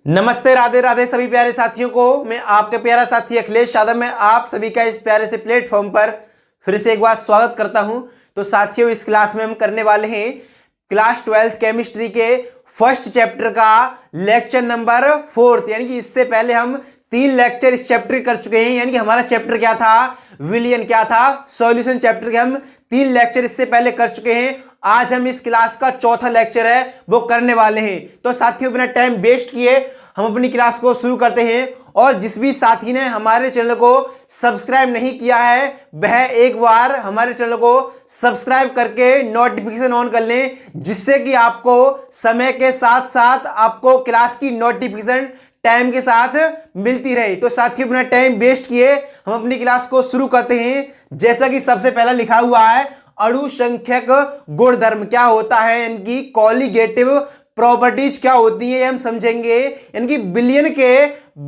नमस्ते, राधे राधे सभी प्यारे साथियों को। मैं आपका प्यारा साथी अखिलेश यादव में आप सभी का इस प्यारे से प्लेटफॉर्म पर फिर से एक बार स्वागत करता हूं। तो साथियों, इस क्लास में हम करने वाले हैं क्लास 12th केमिस्ट्री के फर्स्ट चैप्टर का लेक्चर नंबर 4। यानी कि इससे पहले हम 3 लेक्चर इस चैप्टर कर चुके हैं। यानी कि हमारा चैप्टर क्या था, विलियन क्या था, सॉल्यूशन चैप्टर के हम 3 लेक्चर इससे पहले कर चुके हैं। आज हम इस क्लास का चौथा लेक्चर है वो करने वाले हैं। तो साथियों, बिना टाइम वेस्ट किए हम अपनी क्लास को शुरू करते हैं। और जिस भी साथी ने हमारे चैनल को सब्सक्राइब नहीं किया है वह एक बार हमारे चैनल को सब्सक्राइब करके नोटिफिकेशन ऑन कर लें, जिससे कि आपको समय के साथ साथ आपको क्लास की नोटिफिकेशन टाइम के साथ मिलती रहे। तो साथियों, बिना टाइम वेस्ट किए हम अपनी क्लास को शुरू करते हैं। जैसा कि सबसे पहला लिखा हुआ है, अणु संख्यक गुणधर्म क्या होता है, इनकी कॉलिगेटिव प्रॉपर्टीज क्या होती है हम समझेंगे। यानी कि बिलियन के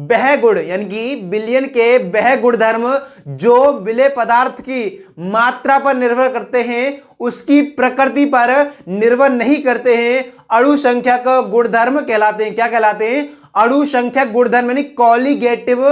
वह गुण, यानी कि बिलियन के वह गुणधर्म जो विलेय पदार्थ की मात्रा पर निर्भर करते हैं, उसकी प्रकृति पर निर्भर नहीं करते हैं, अणु संख्यक गुणधर्म कहलाते हैं। क्या कहलाते हैं? अणु संख्यक गुणधर्म यानी कॉलिगेटिव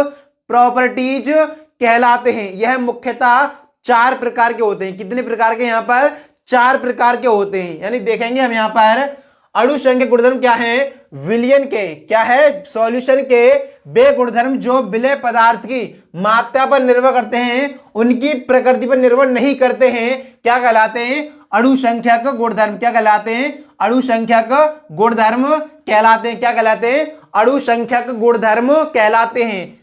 प्रॉपर्टीज कहलाते हैं। यह मुख्यतः 4 प्रकार के होते हैं। कितने प्रकार के? यहाँ पर 4 प्रकार के होते हैं। यानी देखेंगे हम यहाँ पर अणु संख्यक गुणधर्म क्या है, विलियन के क्या है, सॉल्यूशन के वे गुणधर्म जो विलेय पदार्थ की मात्रा पर निर्भर करते हैं, उनकी प्रकृति पर निर्भर नहीं करते हैं। क्या कहलाते हैं? अणु संख्यक गुणधर्म। क्या कहलाते हैं? अणु संख्यक गुणधर्म कहलाते हैं। क्या कहलाते हैं? अणु संख्यक गुणधर्म कहलाते हैं।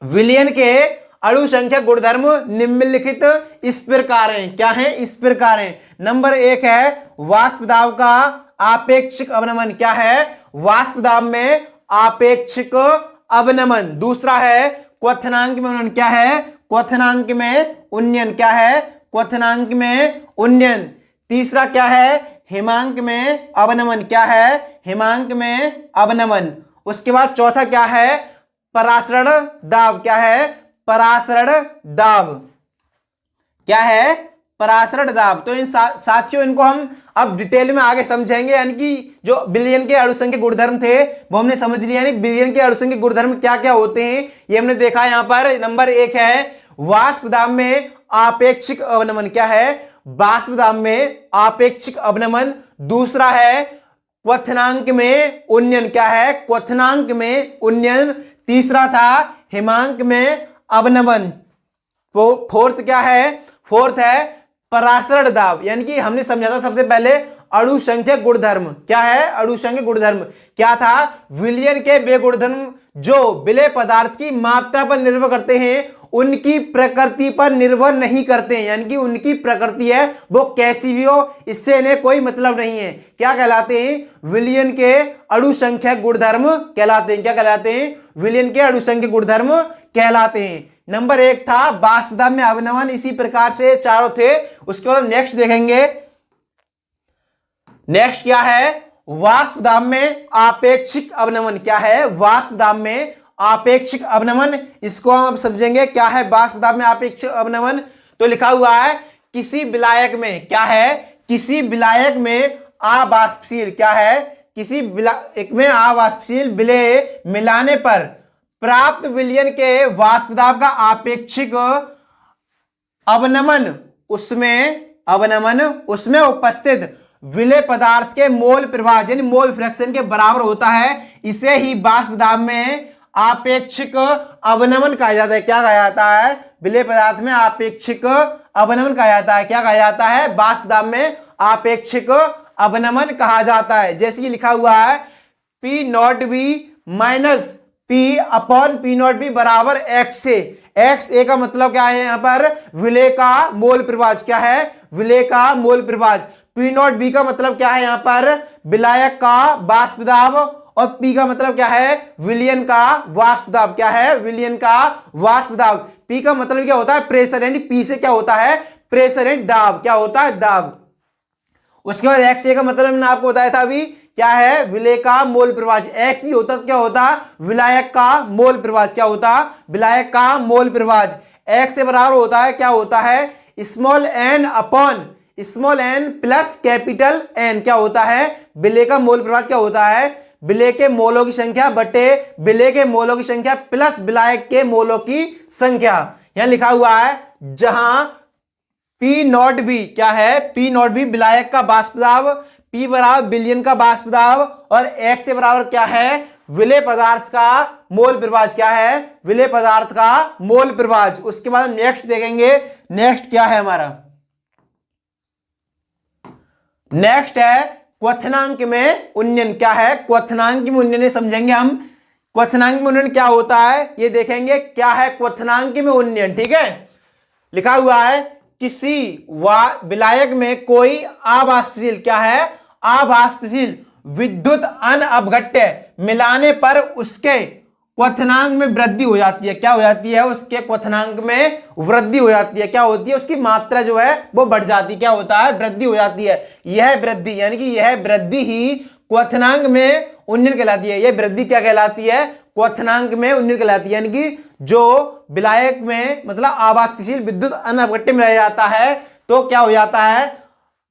विलियन के अणु संख्यक गुणधर्म निम्नलिखित इस प्रकार हैं। क्या है? इस प्रकार हैं। नंबर 1 है वाष्प दाब का आपेक्षिक अवनमन। क्या है? वाष्प दाब में आपेक्षिक अवनमन। दूसरा है क्वथनांक में उन्नयन। क्या है? क्वथनांक में उन्नयन। क्या है? क्वथनांक में उन्नयन। तीसरा क्या है? हिमांक में अवनमन। क्या है? हिमांक में अवनमन। उसके बाद चौथा क्या है? परासरण दाब। क्या है? परासरण दाब। क्या है? परासरण दाब। तो इन साथियों, इनको हम अब डिटेल में आगे समझेंगे। यानी कि जो बिलियन के अणुसंख्यक गुणधर्म थे वो हमने समझ लिया। यानी बिलियन के अणुसंख्यक गुणधर्म क्या क्या होते हैं ये हमने देखा। यहाँ पर नंबर 1 है वाष्प दाब में आपेक्षिक अवनमन। क्या है? वाष्प दाब में आपेक्षिक अवनमन। दूसरा है क्वथनांक में उन्नयन। क्या है? क्वथनांक में उन्नयन। तीसरा था हिमांक में अवनमन। फोर्थ क्या है? फोर्थ है परासरण दाब। यानी कि हमने समझा था सबसे पहले अणु संख्यक गुणधर्म। क्या है? अणु संख्यक गुणधर्म क्या था? विलियन के वे गुणधर्म जो विलेय पदार्थ की मात्रा पर निर्भर करते हैं, उनकी प्रकृति पर निर्भर नहीं करते हैं। यानी कि उनकी प्रकृति है वो कैसी भी हो, इससे इन्हें कोई मतलब नहीं है। क्या कहलाते हैं? विलियन के अणु संख्यक गुणधर्म कहलाते हैं। क्या कहलाते हैं? विलियन के अणु संख्यक गुणधर्म कहलाते हैं। नंबर 1 था वाष्प दाब में अवनमन। इसी प्रकार से चारों थे। उसके बाद नेक्स्ट देखेंगे। नेक्स्ट क्या है? वाष्प दाब में आपेक्षिक अवनमन। क्या है? वाष्प दाब में आपेक्षिक अवनमन। इसको हम समझेंगे। क्या है वाष्प दाब में आपेक्षिक अवनमन? तो लिखा हुआ है किसी विलायक में। क्या है? किसी विलायक में अवाष्पशील। क्या है? किसी विलायक में अवाष्पशील विलेय मिलाने पर प्राप्त विलियन के वाष्प दाब का आपेक्षिक अवनमन उसमें उपस्थित विलेय पदार्थ के मोल प्रवाह यानी मोल फ्रैक्शन के बराबर होता है। इसे ही वाष्प दाब में आपेक्षिक अवनमन कहा जाता है। क्या कहा जाता है? विलेय पदार्थ में आपेक्षिक अवनमन कहा जाता है। क्या कहा जाता है? वाष्प दाब में आपेक्षिक अवनमन कहा जाता है। जैसे कि लिखा हुआ है P not be minus P upon P not be बराबर x से। x a का मतलब क्या है? यहाँ पर विलेय का मोल प्रवाह। क्या है? विलेय का मोल प्रवाह। P नॉट बी का मतलब क्या है? यहाँ पर विलायक का वाष्प दाब। और P का मतलब क्या है? विलियन का वाष्प दाब। क्या है? विलियन का वाष्प दाब। P का मतलब क्या होता है? प्रेशर। यानी P से क्या होता है? प्रेशर एंड दाब। क्या होता है? दाब। उसके बाद x a का मतलब मैंने आपको बताया था अभी। क्या है? विलेय का मोल प्रवाह। x भी होता तो क्या होता? विलायक का मोल प्रवाह। क्या होता? विलायक का मोल प्रवाह। x से बराबर होता है क्या होता है? Small n upon small n plus capital N। क्या होता है? विलेय का मोल प्रवाह क्या होता है? विलेय के मोलों की संख्या बटे विलेय के मोलों की संख्या प्लस विलायक के मोलों की संख्या। यहां लिखा हुआ है जहां पी नॉट बी क्या है, पी नॉट बी विलायक का वाष्प दाब, पी बराबर विलयन का वाष्प दाब और एक्स के बराबर क्या है, विलेय पदार्थ का मोल प्रवाह। क्या है, विलेय पदार्थ का मोल प्रवाह। उसके बाद नेक्स्ट देखेंगे, नेक्स्ट क्या है हमारा, नेक्स्ट है क्वथनांक में उन्नयन। क्या है, क्वथनांक में उन्नयन समझेंगे हम। क्वथनांक में उन्नयन क्या होता है ये देखेंगे, क्या है क्वथनांक में उन्नयन। ठीक है, लिखा हुआ है किसी विलायक में कोई अवाष्पशील क्या है, अवाष्पशील विद्युत अनअपघट्य मिलाने पर उसके क्वथनांक में वृद्धि हो जाती है। क्या हो जाती है, उसके क्वथनांक में वृद्धि हो जाती है। क्या होती है, उसकी मात्रा जो है वो बढ़ जाती है। क्या होता है, वृद्धि हो जाती है। यह वृद्धि यानी कि यह वृद्धि ही क्वथनांक में उन्नयन कहलाती है। यह वृद्धि क्या कहलाती है, क्वथनांक में उन्नयन कहलाती है। यानी कि जो विलायक में मतलब अवाष्पशील विद्युत अनअपघट्य मिलाया जाता है तो क्या हो जाता है,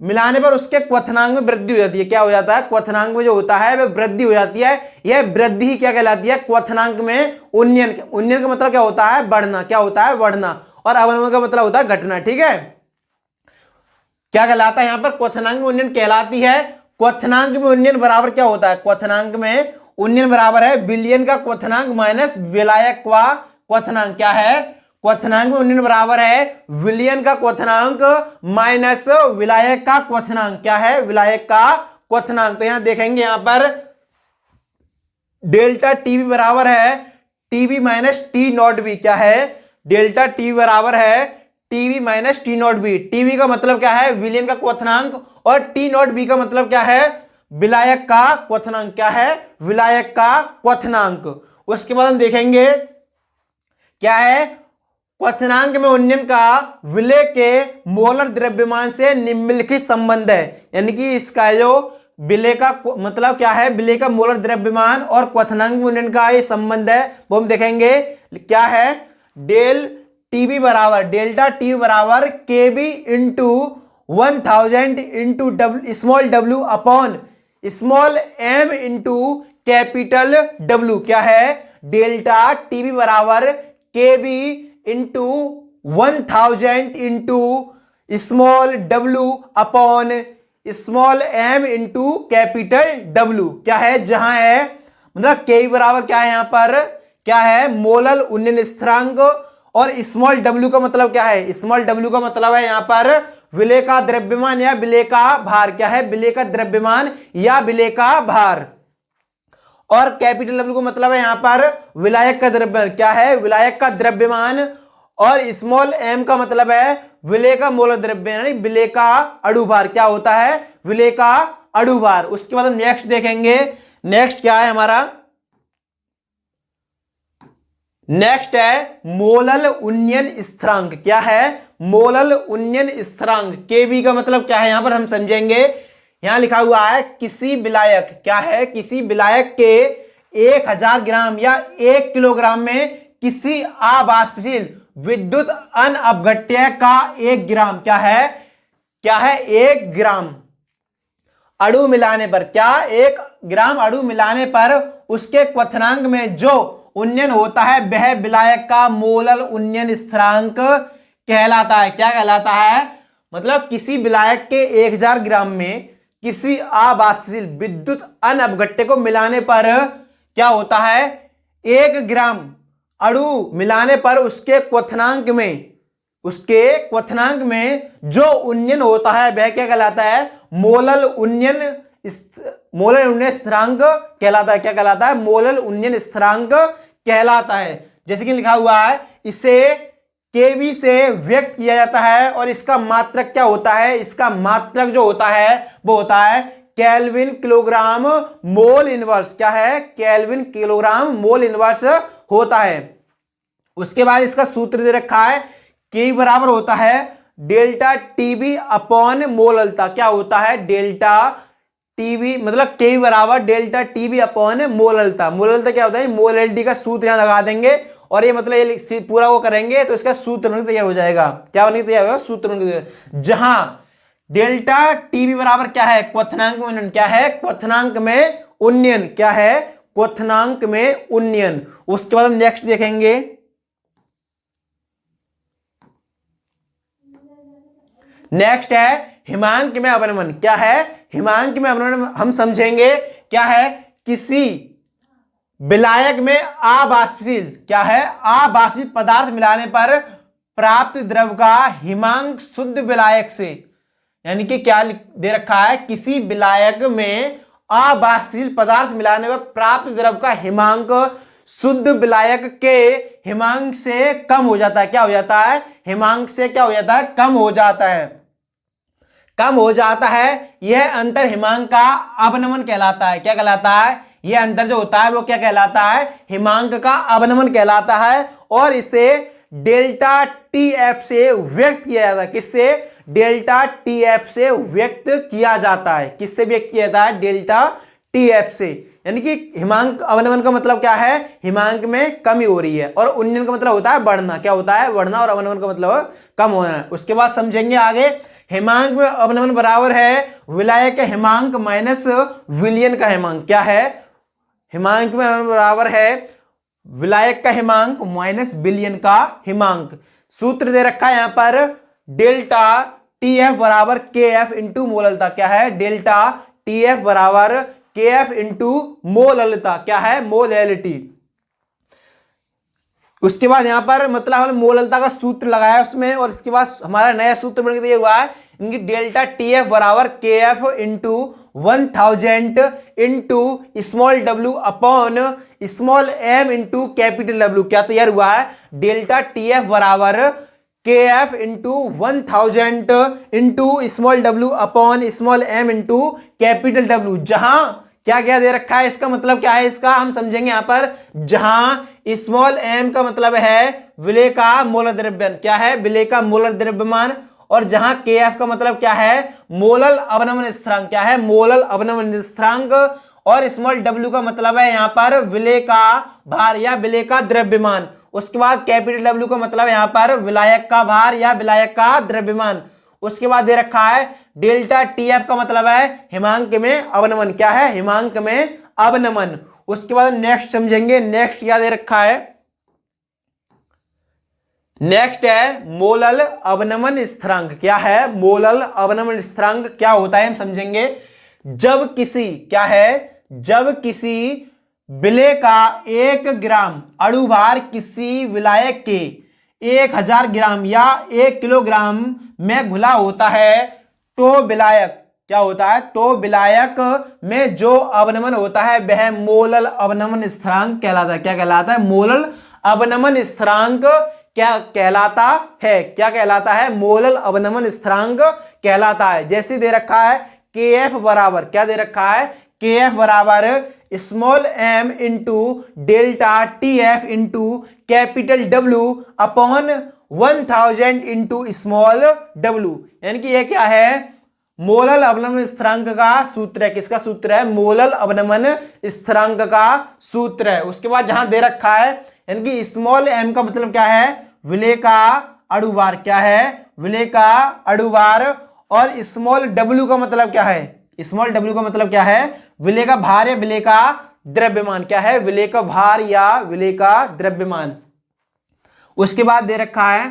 मिलाने पर उसके क्वथनांक में वृद्धि हो जाती है। क्या हो जाता है, क्वथनांक में जो होता है वह वृद्धि हो जाती है। यह वृद्धि ही क्या कहलाती है, क्वथनांक में उन्नयन। उन्नयन का मतलब क्या होता है, बढ़ना। क्या होता है, बढ़ना। और अवनमन का मतलब होता है घटना। ठीक है, क्या कहलाता है यहां पर, क्वथनांक में उन्नयन कहलाती है। क्वथनांक में उन्नयन बराबर क्या होता है, क्वथनांक में उन्नयन बराबर है विलयन का क्वथनांक माइनस विलायक का क्वथनांक। क्या है, क्वथनांक में उन्नयन बराबर है विलयन का क्वथनांक माइनस विलायक का क्वथनांक। क्या है, विलायक का क्वथनांक। तो यहां देखेंगे, यहां पर डेल्टा टीवी बराबर है TV minus T not be. क्या है, डेल्टा टीवी बराबर है TV minus T not be. TV का मतलब क्या है, विलयन का क्वथनांक, और टी नॉट बी का मतलब क्या है, विलायक का क्वथनांक। क्या है, विलायक का क्वथनांक। उसके बाद हम देखेंगे क्या है, क्वथनांक में उन्नयन का विलेय के मोलर द्रव्यमान से निम्नलिखित संबंध है। यानी कि इसका जो विलेय का मतलब क्या है, विलेय का मोलर द्रव्यमान और क्वथनांक में उन्नयन का ये संबंध है वो हम देखेंगे। क्या है, डेल टीबी बराबर डेल्टा टी बराबर K B into 1000 into small W upon small M into capital W. क्या है, डेल्टा टीबी बराबर K B into 1000 into small W upon small M into capital W. क्या है, जहां है मतलब के बराबर क्या है, यहां पर क्या है, मोलल उन्नयन स्थिरांक, और स्मॉल डब्ल्यू का मतलब क्या है, स्मॉल डब्ल्यू का मतलब है यहां पर विलेय का द्रव्यमान या विलेय का भार। क्या है, विलेय का द्रव्यमान या विलेय का भार। और कैपिटल डब्ल्यू का मतलब है यहां पर विलायक का द्रव्यमान। क्या है, विलायक का द्रव्यमान। और स्मॉल एम का मतलब है विलेय का मोलर द्रव्यमान यानी विलेय का अणुभार। क्या होता है, विलेय का अणुभार। उसके बाद हम नेक्स्ट देखेंगे, नेक्स्ट क्या है हमारा, नेक्स्ट है मोलल उन्नयन स्थिरांक। क्या है, मोलल उन्नयन स्थिरांक। केबी का मतलब क्या है यहां पर हम समझेंगे। यहां लिखा हुआ है किसी विलायक, क्या है, किसी विलायक के 1000 ग्राम या 1 किलोग्राम में किसी अवाष्पशील विद्युत अनअपघट्य का 1 ग्राम। क्या है 1 ग्राम अणु मिलाने पर, क्या 1 ग्राम अणु मिलाने पर उसके क्वथनांक में जो उन्नयन होता है वह विलायक का मोलल उन्नयन स्थिरांक कहलाता है। क्या कहलाता है, मतलब किसी विलायक के 1000 ग्राम में किसी अवाष्पशील विद्युत अनअपघट्य को मिलाने पर क्या होता है, 1 ग्राम अणु मिलाने पर उसके क्वथनांक में जो उन्नयन होता है वह क्या कहलाता है, मोलल उन्नयन स्थिरांक कहलाता है। क्या कहलाता है, मोलल उन्नयन स्थिरांक कहलाता है। जैसे कि लिखा हुआ है इसे केवी से व्यक्त किया जाता है और इसका मात्रक क्या होता है, इसका मात्रक जो होता है वो होता है केल्विन किलोग्राम मोल इनवर्स। क्या है, केल्विन किलोग्राम मोल इनवर्स होता है। उसके बाद इसका सूत्र दे रखा है के बराबर होता है डेल्टा टीबी अपॉन मोललता। क्या होता है, डेल्टा टीबी मतलब के बराबर डेल्टा टीबी अपॉन मोललता। मोललता क्या होता है, मोलल्टी का सूत्र यहां लगा देंगे और ये मतलब ये पूरा वो करेंगे तो इसका सूत्र बनकर तैयार हो जाएगा। क्या बनकर तैयार होगा, सूत्र बनकर, जहां डेल्टा टीबी बराबर क्या है, क्वथनांक में उन्नयन। क्या है, क्वथनांक में उन्नयन, क्या है, क्वथनांक में उन्नयन। उसके बाद हम नेक्स्ट देखेंगे, नेक्स्ट है हिमांक में अवनमन। क्या है, हिमांक में अवनमन हम समझेंगे क्या है, किसी विलायक में अबाष्पशील, क्या है, अबाष्पीय पदार्थ मिलाने पर प्राप्त द्रव का हिमांक शुद्ध विलायक से, यानी कि क्या दे रखा है, किसी विलायक में अबाष्पशील पदार्थ मिलाने पर प्राप्त द्रव का हिमांक शुद्ध विलायक के हिमांक से कम हो जाता है। क्या हो जाता है, हिमांक से क्या हो जाता है, कम हो जाता है, कम हो जाता है। यह अंतर हिमांक का अवनमन कहलाता है। क्या कहलाता है, यह अंतर जो होता है वो क्या कहलाता है, हिमांक का अवनमन कहलाता है। और इसे डेल्टा टीएफ से व्यक्त किया जाता है। किससे, डेल्टा टीएफ से व्यक्त किया जाता है। किससे व्यक्त किया जाता है, डेल्टा टीएफ से। यानी कि हिमांक अवनमन का मतलब क्या है, हिमांक में कमी हो रही है, और उन्नयन का मतलब होता है बढ़ना। क्या होता है, बढ़ना, और अवनमन का मतलब कम होना। उसके बाद समझेंगे आगे, हिमांक में अवनमन बराबर है विलायक का हिमांक माइनस विलयन का हिमांक। क्या है, हिमांक में अवनमन बराबर है विलायक का हिमांक माइनस विलयन का हिमांक। सूत्र दे रखा है यहां पर, डेल्टा टीएफ बराबर के एफ इंटू मोललता। क्या है, डेल्टा टीएफ बराबर के एफ इंटू मोललता। क्या है, मोलैलिटी। उसके बाद यहां पर मतलब हमने मोललता का सूत्र लगाया उसमें, और इसके बाद हमारा नया सूत्र बन के हुआ है इनकी डेल्टा टीएफ बराबर K F into 1000 into small W upon small M into capital W. क्या तैयार हुआ है, डेल्टा टीएफ बराबर K F into 1000 into small W upon small M into capital W. जहां क्या क्या दे रखा है, इसका मतलब क्या है, इसका हम समझेंगे यहां पर, जहां स्मॉल एम का मतलब है विलेय का मोलर द्रव्यमान। क्या है, विलेय का मोलर द्रव्यमान। और जहां के एफ का मतलब क्या है, मोलल अवनमन स्थिरांक। क्या है, मोलल अवनमन स्थिरांक। और स्मॉल डब्ल्यू का मतलब है यहां पर विलेय का भार या विलेय का द्रव्यमान। उसके बाद कैपिटल डब्ल्यू का मतलब यहां पर विलायक का भार या विलायक का द्रव्यमान। उसके बाद दे रखा है डेल्टा टीएफ का मतलब है हिमांक में अवनमन। क्या है, हिमांक में अवनमन। उसके बाद नेक्स्ट समझेंगे, नेक्स्ट क्या दे रखा है, नेक्स्ट है मोलल अवनमन स्थिरांक। क्या है, मोलल अवनमन स्थिरांक क्या होता है हम समझेंगे। जब किसी, क्या है, जब किसी विलेय का 1 ग्राम अणुभार किसी विलायक के 1000 ग्राम या 1 किलोग्राम में घुला होता है, तो विलायक क्या होता है, तो विलायक में जो अवनमन होता है वह मोलल अवनमन स्थिरांक कहलाता है। क्या कहलाता है, मोलल अवनमन स्थिरांक क्या कहलाता है, क्या कहलाता है, मोलल अवनमन स्थिरांक कहलाता है। जैसे दे रखा है के एफ बराबर, क्या दे रखा है, के एफ बराबर small M into delta T F into capital W upon 1000 into small W. यानी कि ये क्या है, मोलल अवनमन स्थिरांक का सूत्र है। किसका सूत्र है, मोलल अवनमन स्थिरांक का सूत्र है। उसके बाद जहां दे रखा है, यानी कि स्मॉल एम का मतलब क्या है, विलेय का अणुभार। क्या है, विलेय का अणुभार। और स्मॉल डब्ल्यू का मतलब क्या है, स्मॉल डब्ल्यू का मतलब क्या है, विलेय का भार या विलेय का द्रव्यमान। क्या है, विलेय का भार या विलेय का द्रव्यमान। उसके बाद दे रखा है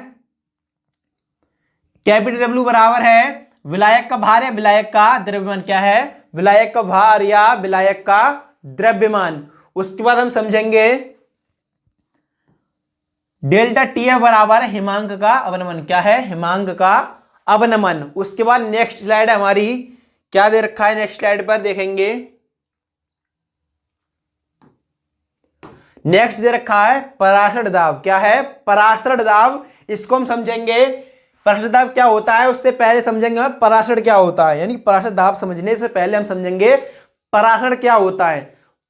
कैपिटल डब्ल्यू बराबर है विलायक का भार या विलायक का द्रव्यमान। क्या है, विलायक का भार या विलायक का द्रव्यमान। उसके बाद हम समझेंगे डेल्टा टीएफ बराबर हिमांक का अवनमन। क्या है, हिमांक का अवनमन। उसके बाद नेक्स्ट स्लाइड हमारी क्या दे रखा है, नेक्स्ट स्लाइड पर देखेंगे, नेक्स्ट दे रखा है पराशर दाब। क्या है, पराशर दाब। इसको हम समझेंगे पराशर दाब क्या होता है, उससे पहले समझेंगे पराशर क्या होता है। यानी पराशर दाब समझने से पहले हम समझेंगे पराशर क्या होता है।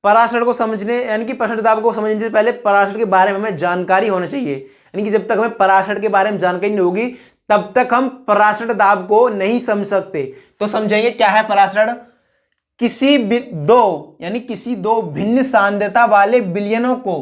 पराशर को समझने, यानी कि पराशर दाब को समझने से पहले पराशर के बारे में हमें जानकारी होनी चाहिए। यानी कि जब तक हमें पराशर के बारे में जानकारी नहीं होगी तब तक हम पराशर दाब को नहीं समझ सकते। तो समझेंगे क्या है पराशर, किसी दो, यानी किसी दो भिन्न सांद्रता वाले विलयनों को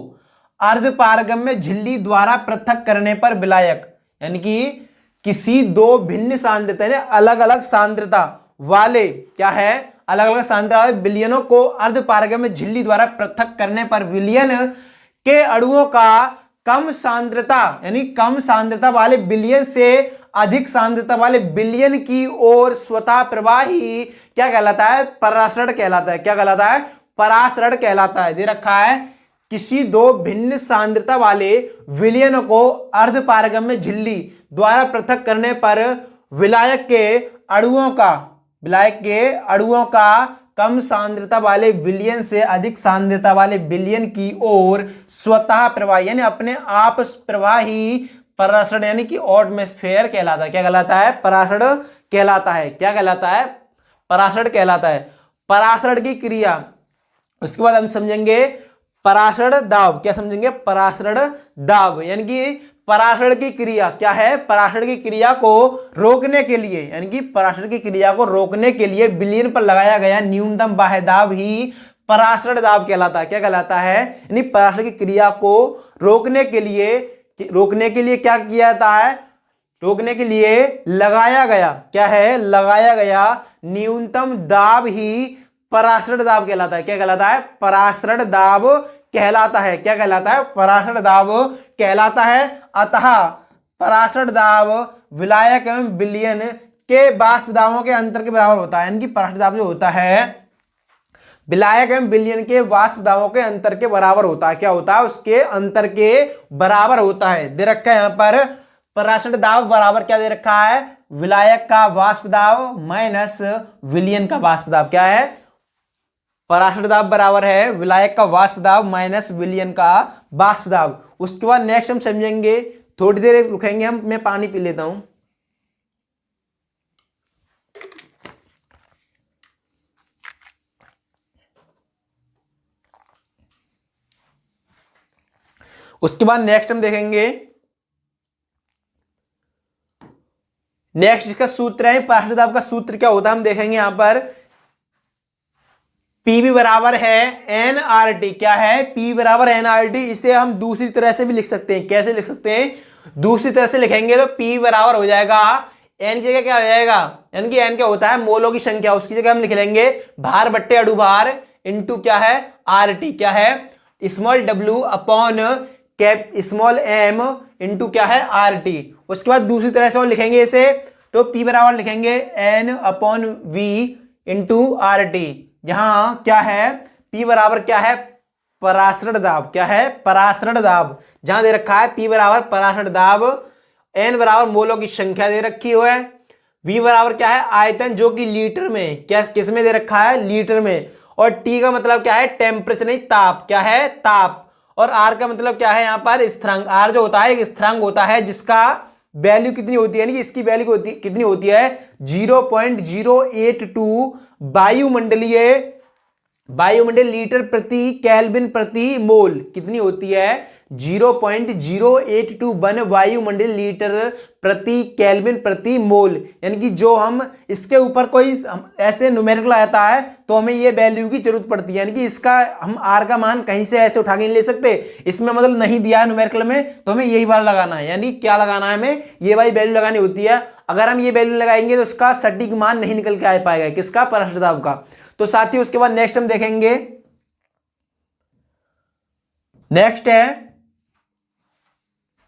अर्धपारगम्य झिल्ली द्वारा पृथक करने पर विलायक, यानी कि किसी दो भिन्न सांद्रता, अलग अलग सांद्रता वाले, क्या है, अलग अलग सांद्रता वाले विलयनों को अर्धपारगम्य झिल्ली द्वारा पृथक करने पर विलयन के अणुओं का कम सांद्रता यानी कम सांद्रता वाले विलयन से अधिक सांद्रता वाले विलयन की ओर स्वतः प्रवाही क्या कहलाता है? परासरण कहलाता है। क्या कहलाता है? परासरण कहलाता है। दे रखा है किसी दो भिन्न सांद्रता वाले विलयनों को अर्धपारगम्य झिल्ली द्वारा पृथक करने पर विलायक के अणुओं का कम सांद्रता वाले विलयन से अधिक सांद्रता वाले विलयन की ओर स्वतः प्रवाही यानी अपने आप प्रवाही परासरण यानी कि एटमॉस्फेयर कहलाता है। क्या कहलाता है? परासरण कहलाता है। क्या कहलाता है? परासरण कहलाता है। परासरण की क्रिया, उसके बाद हम समझेंगे परासरण दाब। क्या समझेंगे? परासरण दाब यानी कि परासरण की क्रिया क्या है? परासरण की क्रिया को रोकने के लिए यानी कि परासरण की क्रिया को रोकने के लिए विलयन पर लगाया गया न्यूनतम बाह्य दाब ही परासरण दाब कहलाता है। क्या कहलाता है? यानी परासरण की क्रिया को रोकने के लिए क्या किया जाता है? रोकने के लिए लगाया गया क्या है? लगाया गया न्यूनतम दाब ही परासरण दाब कहलाता है। क्या कहलाता है? परासरण दाब कहलाता है। क्या कहलाता है? परासरण दाब कहलाता है। अतः परासरण दाब विलायक एवं विलयन के वाष्प दाबों के अंतर के बराबर होता है। यानी कि परासरण दाब जो होता है विलायक एवं विलयन के वाष्प दाबों के अंतर के बराबर होता है। क्या होता है? उसके अंतर के बराबर होता है। दे रखा है यहां पर परासरण दाब बराबर क्या दे रखा है? विलायक का वाष्प दाब माइनस विलयन का वाष्प दाब। क्या है? परासरण दाब बराबर है विलायक का वाष्प दाब माइनस विलयन का वाष्प दाब। उसके बाद नेक्स्ट हम समझेंगे, थोड़ी देर रुकेंगे हम, मैं पानी पी लेता हूं। उसके बाद नेक्स्ट हम देखेंगे, नेक्स्ट इसका सूत्र है परासरण दाब का सूत्र क्या होता है हम देखेंगे यहां पर। Pv बराबर है nRT। क्या है? P बराबर nRT। इसे हम दूसरी तरह से भी लिख सकते हैं। कैसे लिख सकते हैं? दूसरी तरह से लिखेंगे तो P बराबर हो जाएगा n की जगह क्या हो जाएगा? यानी कि n क्या होता है? मोलों की संख्या। उसकी जगह हम लिख लेंगे भार बट्टे अणु भार इंटू क्या है? RT। क्या है? Small w upon cap small m into क्या है? RT। उसके बाद दूसरी तरह से और लिखेंगे इसे तो P बराबर लिखेंगे n upon v into RT। यहां क्या है? P बराबर क्या है? परासरण दाब। क्या है? परासरण दाब। जहां दे रखा है P बराबर परासरण दाब, n बराबर मोलों की संख्या दे रखी है, V बराबर क्या है? आयतन जो कि लीटर में क्या किस में दे रखा है? लीटर में। और T का मतलब क्या है? टेम्परेचर नहीं ताप। क्या है? ताप। और R का मतलब क्या है? यहां पर स्थिरांक। R जो होता है एक स्थिरांक होता है जिसका वैल्यू कितनी होती है? यानी कि इसकी वैल्यू कितनी होती है? 0.082 वायुमंडलीय लीटर प्रति केल्विन प्रति मोल। कितनी होती है? 0.0821 वायुमंडल लीटर प्रति केल्विन प्रति मोल। यानी कि जो हम इसके ऊपर कोई ऐसे न्यूमेरिकल आता है तो हमें ये वैल्यू की जरूरत पड़ती है। यानी कि इसका हम आर का मान कहीं से ऐसे उठा के नहीं ले सकते। इसमें मतलब नहीं दिया है न्यूमेरिकल में तो हमें यही वाला लगाना है। यानी क्या लगाना है? हमें ये वाली वैल्यू लगानी होती है। अगर हम ये वैल्यू लगाएंगे तो इसका सटीक मान नहीं निकल के आ पाएगा। किसका? परासरण दाब का। तो साथियों उसके बाद नेक्स्ट हम देखेंगे, नेक्स्ट है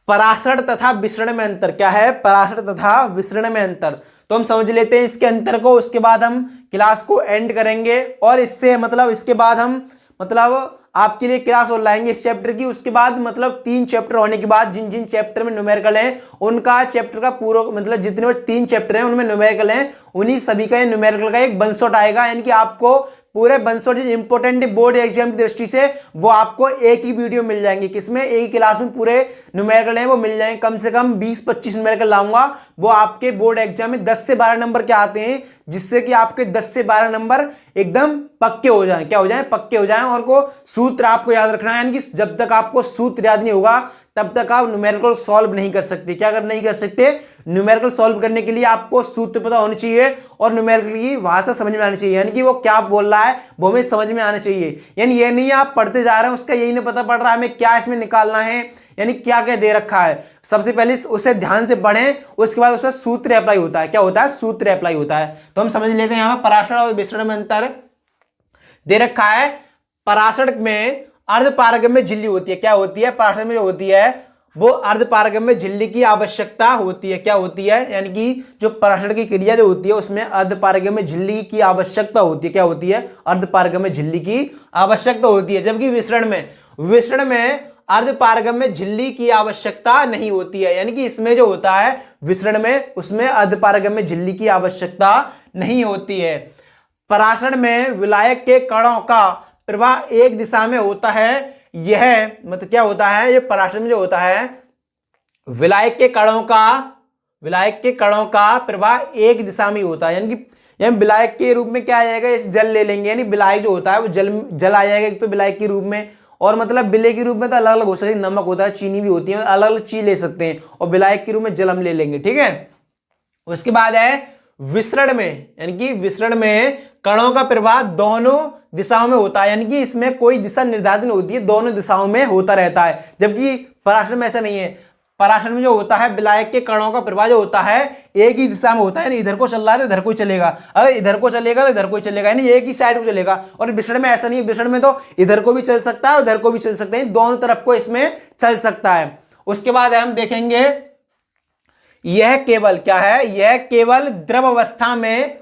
परासरण तथा विसरण में अंतर। क्या है? परासरण तथा विसरण में अंतर। तो हम समझ लेते हैं इसके अंतर को, उसके बाद हम क्लास को एंड करेंगे। और इससे मतलब इसके बाद हम मतलब आपके लिए क्लास और लाएंगे इस चैप्टर की। उसके बाद मतलब 3 चैप्टर होने के बाद जिन जिन चैप्टर में न्यूमेरिकल है उनका चैप्टर का पूरा मतलब जितने 3 चैप्टर हैं उनमें न्यूमेरिकल हैं, उन्हीं सभी का न्यूमेरिकल का एक वन शॉट आएगा। यानी कि आपको पूरे one shot important board exam की दृष्टि से वो आपको एक ही वीडियो मिल जाएंगे। किसमें? एक ही क्लास में पूरे न्यूमेरिकल हैं वो मिल जाएंगे। कम से कम 20-25 न्यूमेरिकल लाऊंगा। वो आपके बोर्ड एग्जाम में 10 से 12 नंबर के आते हैं, जिससे कि आपके 10 से 12 नंबर एकदम पक्के हो जाएं। क्या हो जाएं? पक्के हो जाएं। और को सूत्र आपको याद रखना है। यानी कि जब तक आपको सूत्र याद नहीं होगा तब तक आप न्यूमेरिकल सॉल्व नहीं कर सकते। क्या कर नहीं कर सकते? न्यूमेरिकल सॉल्व करने के लिए आपको सूत्र पता होनी चाहिए और न्यूमेरिकल की भाषा समझ में आनी चाहिए। यानी कि वो क्या बोल रहा है वो हमें समझ में आना चाहिए। यानी ये नहीं आप पढ़ते जा रहे हैं उसका यही नहीं पता पड़ रहा है हमें क्या इसमें निकालना है यानी क्या क्या दे रखा है, सबसे पहले उसे ध्यान से पढ़ें, उसके बाद उसमें सूत्र अप्लाई होता है। क्या होता है? सूत्र अप्लाई होता है। तो हम समझ लेते हैं यहाँ पर पराशर और विसरण में अंतर दे रखा है। पराशर में अर्धपारगम्य झिल्ली होती है। क्या होती है? पराशर में जो होती है वो अर्धपारगम्य झिल्ली की आवश्यकता होती है। क्या होती है? यानी कि जो पराशर की क्रिया जो होती है उसमें अर्धपारगम्य झिल्ली की आवश्यकता होती है। क्या होती है? अर्धपारगम्य झिल्ली की आवश्यकता होती है। जबकि विसरण में अर्धपारगम्य झिल्ली की आवश्यकता नहीं होती है। यानी कि इसमें जो होता है विसरण में, उसमें अर्धपारगम्य झिल्ली की आवश्यकता नहीं होती है। पराशर में विलायक के कणों का प्रवाह एक दिशा में होता है। यह मतलब क्या होता है? ये पराशर में जो होता है विलायक के कणों का प्रवाह एक दिशा में होता है। यानी कि यहाँ विलायक के रूप में क्या आ जाएगा? इस जल ले लेंगे, यानी विलायक जो होता है वो जल आ जाएगा एक तो विलायक के रूप में, और मतलब विलय के रूप में तो अलग अलग हो सकती है, नमक होता है, चीनी भी होती है, अलग अलग चीज ले सकते हैं, और विलायक के रूप में जल हम ले लेंगे। ठीक है। उसके बाद है विसरण में, यानी कि विसरण में कणों का प्रवाह दोनों दिशाओं में होता है। यानी कि इसमें कोई दिशा निर्धारित नहीं होती है, दोनों दिशाओं में होता रहता है। जबकि पराशर में ऐसा नहीं है। पराशर में जो होता है विलायक के कणों का प्रवाह जो होता है एक ही दिशा में होता है, यानी इधर को चल रहा है तो इधर को ही चलेगा, अगर इधर को चलेगा तो इधर को ही चलेगा, यानी एक ही साइड को चलेगा। और विसरण में ऐसा नहीं है। विसरण में तो इधर को भी चल सकता है, उधर को भी चल सकते हैं, दोनों तरफ को इसमें चल सकता है। उसके बाद हम देखेंगे यह केवल क्या है? यह केवल द्रव अवस्था में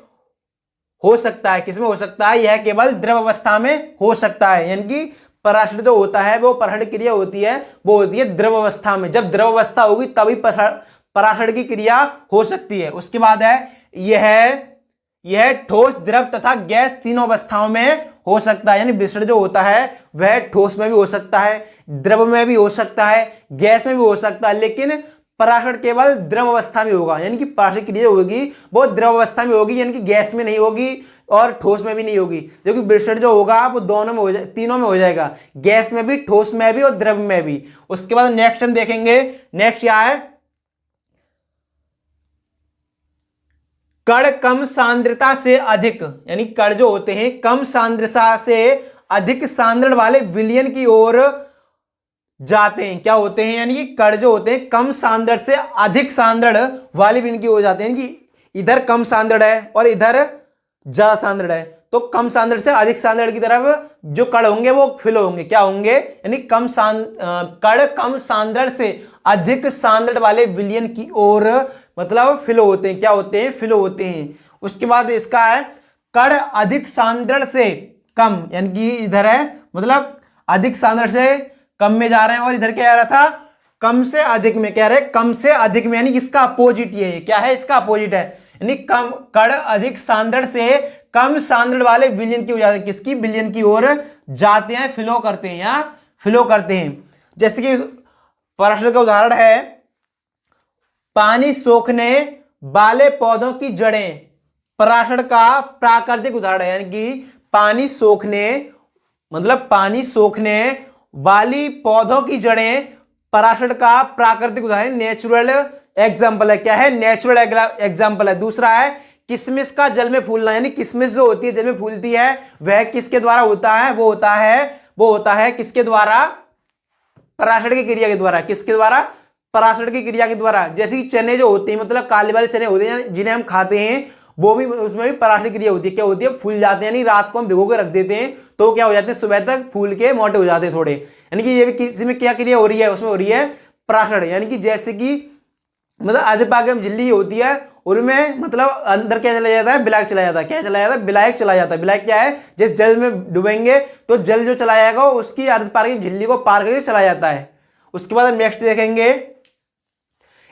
हो सकता है। किसमें हो सकता है? यह केवल द्रव अवस्था में हो सकता है। यानी कि पराशर जो होता है वो पराशर क्रिया होती है वो होती है द्रव अवस्था में। जब द्रव अवस्था होगी तभी पराशर की क्रिया हो सकती है। उसके बाद है यह ठोस, द्रव तथा गैस तीनों अवस्थाओं में हो सकता है। यानी विसरण जो होता है वह ठोस में भी हो सकता है, द्रव में भी हो सकता है, गैस में भी हो सकता है, लेकिन पराशर केवल द्रव अवस्था में होगा। यानी कि पराशर क्रिया होगी वो द्रव अवस्था में होगी, यानी कि गैस में नहीं होगी और ठोस में भी नहीं होगी। क्योंकि विसरण जो होगा वो दोनों में हो जाए, तीनों में हो जाएगा, गैस में भी, ठोस में भी और द्रव में भी। उसके बाद नेक्स्ट हम देखेंगे, नेक्स्ट क्या है? कण कम सांद्रता से अधिक, यानी कण जो होते हैं कम सांद्रता से अधिक सांद्रण वाले विलयन की ओर जाते हैं। क्या होते हैं? यानी कि कण जो होते हैं कम सांद्रण से अधिक सांद्रण वाले विलयन की ओर जाते हैं। यानी कि इधर कम सांद्रण है और इधर ज्यादा सांद्रण है, तो कम सांद्रण से अधिक सांद्रण की तरफ जो कण होंगे वो फिल होंगे। क्या होंगे? यानी कण कम सांद्रण से अधिक सांद्रण वाले विलयन की ओर मतलब फिल होते हैं। क्या होते हैं? फिल होते हैं। उसके बाद इसका है कण अधिक सांद्रण से कम, यानी कि इधर है मतलब अधिक सांद्रण से कम में जा रहे हैं, और इधर क्या आ रहा था? कम से अधिक में। कह रहे कम से अधिक में, यानी इसका अपोजिट ये क्या है? इसका अपोजिट है। यानी कम कण अधिक सांद्रण से कम सांद्रण वाले विलयन की ओर जाते हैं। किसकी? विलयन की ओर जाते हैं, फ्लो करते हैं या फ्लो करते हैं। जैसे कि पराशर का उदाहरण है पानी सोखने वाले पौधों की जड़ें, पराशर का प्राकृतिक उदाहरण है। यानी कि पानी सोखने मतलब पानी सोखने वाली पौधों की जड़ें पराशर का प्राकृतिक उदाहरण, नेचुरल एग्जाम्पल है। क्या है? नेचुरल एग्जाम्पल है। दूसरा है किशमिश का जल में फूलना, यानी किशमिश जो होती है जल में फूलती है वह किसके द्वारा होता है? वो होता है किसके द्वारा? पराशर की क्रिया के द्वारा। किसके द्वारा? पराशर की क्रिया के द्वारा। जैसे कि चने जो होते हैं मतलब काले वाले चने होते हैं जिन्हें हम खाते हैं, वो भी उसमें भी पराशर क्रिया होती है। क्या होती है? फूल जाते हैं, यानी रात को हम भिगो के रख देते हैं तो क्या हो जाते हैं? सुबह तक फूल के मोटे हो जाते हैं थोड़े। यानी कि ये भी किसी में क्या क्रिया हो रही है? उसमें हो रही है पराशर। यानी कि जैसे कि मतलब अर्धपारगम्य झिल्ली होती है उनमें मतलब अंदर क्या चला जाता है? विलायक चला जाता है। क्या चला जाता है? विलायक चला जाता है। विलायक क्या है? जिस जल में डुबेंगे तो जल जो चला जाएगा उसकी अर्धपारगम्य झिल्ली को पार करके चला जाता है। उसके बाद हम नेक्स्ट देखेंगे,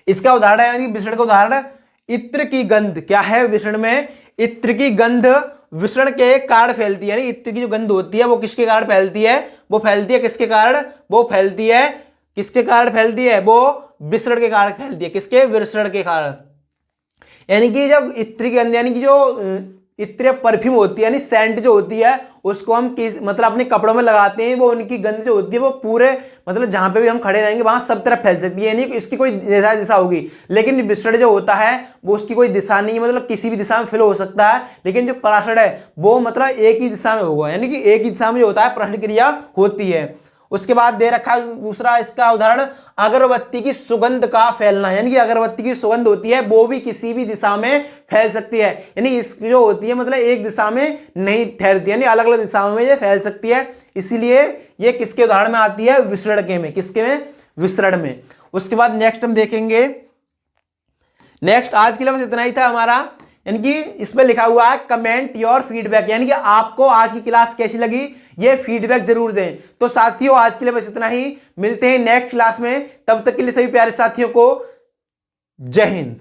इसका उदाहरण है यानी विसरण का उदाहरण, इत्र की गंध। क्या है? विसरण में इत्र की गंध विसरण के कारण फैलती है। यानी इत्र की जो गंध होती है वो किसके कारण फैलती है? वो फैलती है किसके कारण? वो फैलती है किसके कारण फैलती है? वो विसरण के कारण फैलती है। किसके? विसरण के कारण। यानी कि जब इत्र की गंध, यानी कि जो इत्र परफ्यूम होती है यानी सेंट जो होती है उसको हम किस मतलब अपने कपड़ों में लगाते हैं, वो उनकी गंध जो होती है वो पूरे मतलब जहां पे भी हम खड़े रहेंगे वहां सब तरफ फैल सकती है। यानी इसकी कोई दिशा होगी, लेकिन विसरण जो होता है वो उसकी कोई दिशा नहीं, मतलब किसी भी दिशा में फ्लो हो सकता है। लेकिन जो पराशर है वो मतलब एक ही दिशा में होगा, यानी कि एक ही दिशा में जो होता है पराशर क्रिया होती है। उसके बाद दे रखा है दूसरा इसका उदाहरण, अगरबत्ती की सुगंध का फैलना, यानी कि अगरबत्ती की सुगंध होती है वो भी किसी भी दिशा में फैल सकती है, यानी इस जो होती है मतलब एक दिशा में नहीं ठहरती, यानी अलग अलग दिशाओं में ये फैल सकती है। इसीलिए ये किसके उदाहरण में आती है, विसरण के में, किसके में, विसरण में। उसके बाद नेक्स्ट हम देखेंगे, नेक्स्ट आज के लिए बस इतना ही था हमारा, यानी कि इसमें लिखा हुआ है कमेंट योर फीडबैक, यानी कि आपको आज की क्लास कैसी लगी ये फीडबैक जरूर दें। तो साथियों आज के लिए बस इतना ही, मिलते हैं नेक्स्ट क्लास में, तब तक के लिए सभी प्यारे साथियों को जय हिंद।